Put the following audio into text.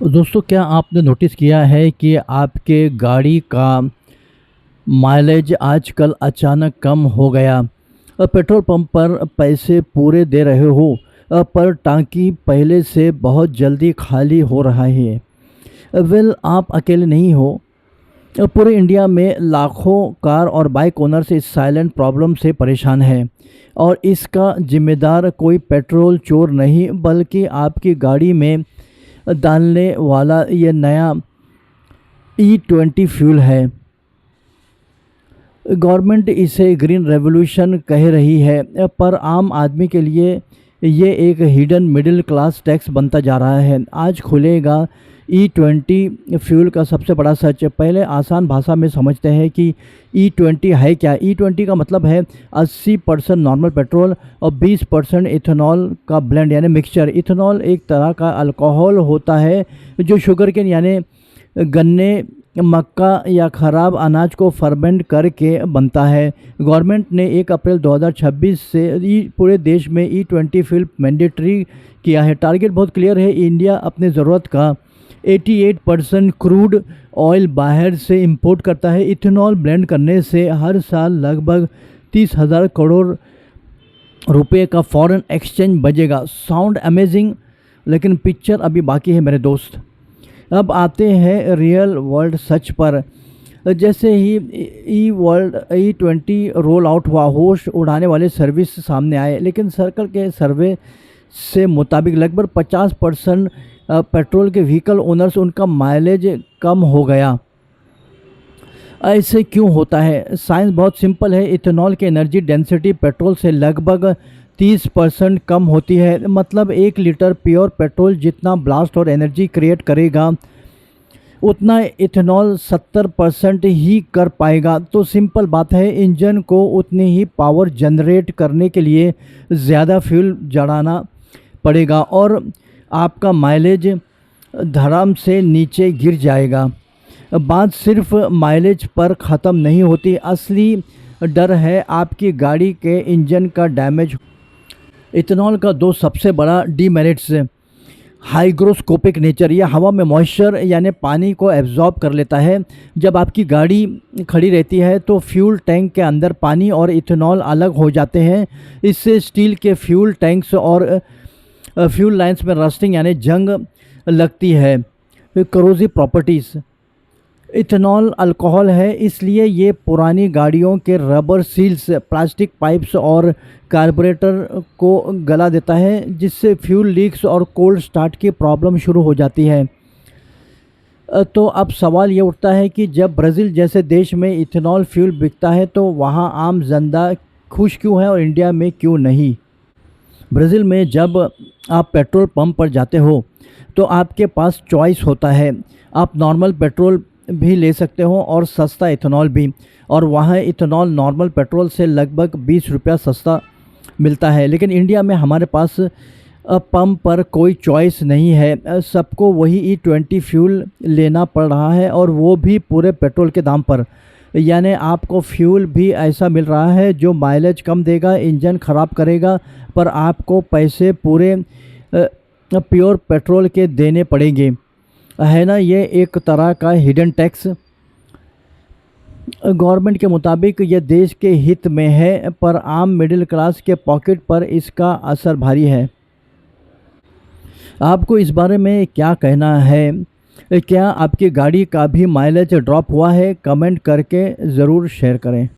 दोस्तों, क्या आपने नोटिस किया है कि आपके गाड़ी का माइलेज आजकल अचानक कम हो गया। पेट्रोल पंप पर पैसे पूरे दे रहे हो, पर टांकी पहले से बहुत जल्दी खाली हो रहा है। वेल, आप अकेले नहीं हो। पूरे इंडिया में लाखों कार और बाइक ओनर्स इस साइलेंट प्रॉब्लम से परेशान हैं, और इसका जिम्मेदार कोई पेट्रोल चोर नहीं बल्कि आपकी गाड़ी में डालने वाला ये नया E20 फ्यूल है। गवर्नमेंट इसे ग्रीन रेवोल्यूशन कह रही है, पर आम आदमी के लिए ये एक हिडन मिडिल क्लास टैक्स बनता जा रहा है। आज खुलेगा E20 फ्यूल का सबसे बड़ा सच। पहले आसान भाषा में समझते हैं कि E20 है क्या। E20 का मतलब है 80% नॉर्मल पेट्रोल और 20% इथेनॉल का ब्लेंड यानी मिक्सचर। इथेनॉल एक तरह का अल्कोहल होता है जो शुगर केन यानी गन्ने, मक्का या ख़राब अनाज को फर्मेंट करके बनता है। गवर्नमेंट ने 1 अप्रैल 2026 से पूरे देश में E20 फ्यूल मैंडेटरी किया है। टारगेट बहुत क्लियर है। इंडिया अपनी ज़रूरत का 88% क्रूड ऑयल बाहर से इंपोर्ट करता है। इथेनॉल ब्लेंड करने से हर साल लगभग 30,000 करोड़ रुपए का फॉरेन एक्सचेंज बचेगा। साउंड अमेजिंग, लेकिन पिक्चर अभी बाकी है मेरे दोस्त। अब आते हैं रियल वर्ल्ड सच पर। जैसे ही E20 रोल आउट हुआ, होश उड़ाने वाले सर्विस सामने आए, लेकिन सर्कल के सर्वे से मुताबिक लगभग 50% पेट्रोल के व्हीकल ओनर्स उनका माइलेज कम हो गया। ऐसे क्यों होता है? साइंस बहुत सिंपल है। इथेनॉल की एनर्जी डेंसिटी पेट्रोल से लगभग 30% कम होती है। मतलब 1 लीटर प्योर पेट्रोल जितना ब्लास्ट और एनर्जी क्रिएट करेगा, उतना इथेनॉल 70% ही कर पाएगा। तो सिंपल बात है, इंजन को उतनी ही पावर जनरेट करने के लिए ज़्यादा फ्यूल जलाना पड़ेगा और आपका माइलेज धड़ाम से नीचे गिर जाएगा। बात सिर्फ माइलेज पर ख़त्म नहीं होती। असली डर है आपकी गाड़ी के इंजन का डैमेज। इथेनॉल का 2 सबसे बड़ा डीमेरिट्स: हाइग्रोस्कोपिक नेचर, यह हवा में मॉइस्चर यानी पानी को एब्जॉर्ब कर लेता है। जब आपकी गाड़ी खड़ी रहती है तो फ्यूल टैंक के अंदर पानी और इथेनॉल अलग हो जाते हैं। इससे स्टील के फ्यूल टैंक्स और फ्यूल लाइंस में रस्टिंग यानी जंग लगती है। करोजिव प्रॉपर्टीज़: इथेनॉल अल्कोहल है, इसलिए ये पुरानी गाड़ियों के रबर सील्स, प्लास्टिक पाइप्स और कार्बोरेटर को गला देता है, जिससे फ्यूल लीक्स और कोल्ड स्टार्ट की प्रॉब्लम शुरू हो जाती है। तो अब सवाल ये उठता है कि जब ब्राज़ील जैसे देश में इथेनॉल फ्यूल बिकता है तो वहाँ आम जनता खुश क्यों है और इंडिया में क्यों नहीं? ब्राज़ील में जब आप पेट्रोल पंप पर जाते हो तो आपके पास चॉइस होता है। आप नॉर्मल पेट्रोल भी ले सकते हो और सस्ता इथेनॉल भी, और वहाँ इथेनॉल नॉर्मल पेट्रोल से लगभग 20 रुपया सस्ता मिलता है। लेकिन इंडिया में हमारे पास पंप पर कोई चॉइस नहीं है। सबको वही E20 फ्यूल लेना पड़ रहा है, और वो भी पूरे पेट्रोल के दाम पर। यानी आपको फ्यूल भी ऐसा मिल रहा है जो माइलेज कम देगा, इंजन ख़राब करेगा, पर आपको पैसे पूरे प्योर पेट्रोल के देने पड़ेंगे। है ना, ये एक तरह का हिडन टैक्स। गवर्नमेंट के मुताबिक ये देश के हित में है, पर आम मिडिल क्लास के पॉकेट पर इसका असर भारी है। आपको इस बारे में क्या कहना है? क्या आपकी गाड़ी का भी माइलेज ड्रॉप हुआ है? कमेंट करके ज़रूर शेयर करें।